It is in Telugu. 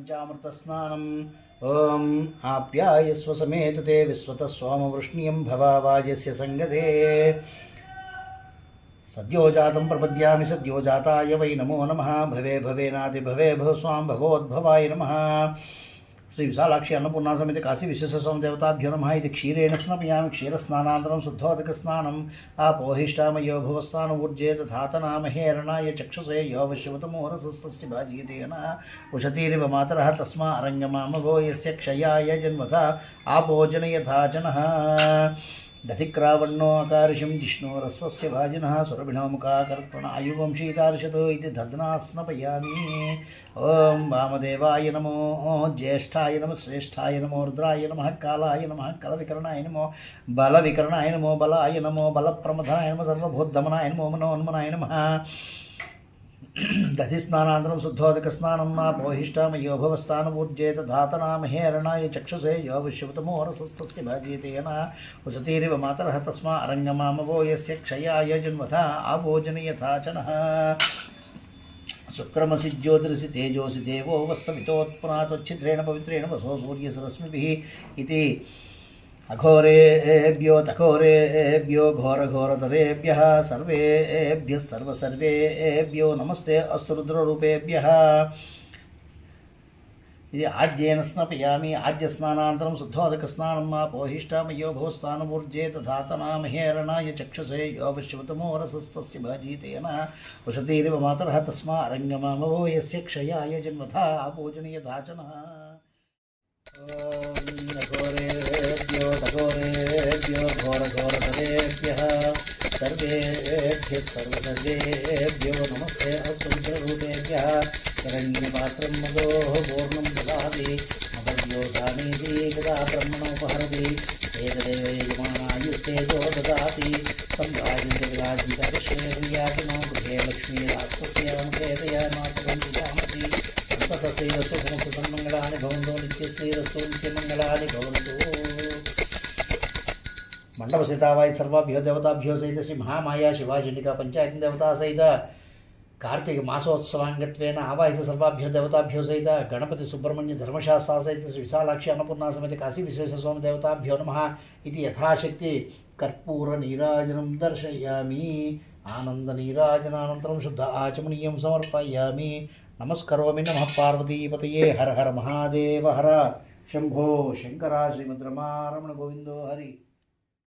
పంచామృతస్నానం. ఓం ఆప్యాయస్వ సమేతతే విశ్వత సోమవృష్ణ్యం భవావాజస్య సంగతే. సద్యోజాతం ప్రపద్యామి సద్యోజాతాయ వై నమో నమః. భవే భవేనాది భవే భవ స్వాం భవోద్భవాయ నమః. శ్రీ విశాలాక్షి అన్నపూర్ణా సమిత కాశీ విశ్వేశ్వర దేవతాభ్యో నమః. ఇది క్షీరేణ స్నాపయామి. క్షీరస్నానానంతరం శుద్ధోదక స్నానం. ఆపోహిష్టామయో భవస్థాన ఊర్జేత ధాతనామహేరణాయ చక్షుషే యో వశ్యవతమోహరసస్య భాజీతేన ఉషతీరివ మాతరః తస్మా అరంగమామభో యస్య క్షయాయ జన్మథ ఆపోజనయథాచనః. దధిక్రావణో అకారుషం జిష్ణోరస్వస్య భాజినః సురభిణోముఖాకర్పణాయువంశీతార్షతో ఇది దధ్నాస్నపయామి. ఓం వామదేవాయ నమో, జ్యేష్ఠాయ నమ, శ్రేష్ఠాయ నమో, రుద్రాయ నమ, కాలాయ నమ, కలవికరణాయ నమో, బలవికరణాయ నమో, బలాయ నమో, బలప్రమథనాయ నమ, సర్వభూతదమనాయ నమో, మనోన్మనాయ నమ. దధిస్నానానంతరం శుద్ధోదక స్నానం. ఆపోహిష్టామయో భవస్థానమూర్జేత ధాతనామహేరణాయ చక్షుషే యో విశ్వతమోహరసస్తస్య భాజీతేన ఉషతీరివ మాతరః తస్మా అరంగమామవో యస్య క్షయాయ జన్మథ ఆభోజనయథాచనః. శుక్రమసి జ్యోతిరసి తేజోసి దేవో వస్సవితోత్పునాత్వచ్ఛిద్రేణ పవిత్రేణ వసో సూర్యసరశ్మిభిః ఇది అఘోరేభ్యో తఘోరేభ్యో ఘోరఘోరతరేభ్యః సర్వేభ్యः సర్వసర్వేభ్యో నమస్తే అస్తు రుద్రరూపేభ్యः. ఇది ఆజ్యేన స్నపయామి. ఆజ్యస్నానానంతరం శుద్ధోదక స్నానం. ఆపోహిష్టామయో భవస్థానమూర్జేత ధాతనామహేరణాయ చక్షుషే యో వశ్యవతమోహరసస్తస్య భాజీతేన ఉషతీరివ మాతరః తస్మా అరంగమామవో యస్య క్షయాయ జన్మథ ఆపోజనయథాచనః. ఘోరేభ్యో తఘోరేభ్యో ఘోరఘోరతరేభ్యः సర్వేభ్యः సర్వసర్వేభ్యో నమస్తే అస్తు రుద్రరూపేభ్యः. శరణ్యపాత్రం మదోః పూర్ణం దదాతి మదవ్యోధానీతి గదా బ్రహ్మణోపహరతి ఏతదేవ యజమానాయుస్తేజో దదాతి సంభాజితవిరాజితవిషేర్యాతినో గృహే లక్ష్మీరాస్తస్యాముపేతయా మాతరం పితామసి అంతతశ్రీరస్తు సమస్త సన్మంగళాని భవంతో నిత్యశ్రీరస్తు నిత్యమంగళాని భవంతు. మండప సీతావాయి సర్వాభ్యో దేవతాభ్యో సహిత శ్రీ మహామాయా శివాచండికా పంచాయతీ దేవతా సహిత కార్తీక మాసోత్సవాంగత్వేన ఆవాహిత సర్వాభ్యో దేవతాభ్యో సహిత గణపతి సుబ్రహ్మణ్య ధర్మశాస్త్ర సహిత శ్రీ విశాలాక్షి అన్నపూర్ణా సమేత కాశీ విశ్వేశ్వర దేవతాభ్యో నమః. ఇది యథాశక్తి కర్పూర నీరాజనం దర్శయామి. ఆనంద నీరాజనానంతరం శుద్ధ ఆచమనీయం సమర్పయామి. నమస్కరోమి. నమః పార్వతీపతయే. హర హర మహాదేవ హర శంభో శంకర. శ్రీమద్రమారమణ గోవిందో హరి.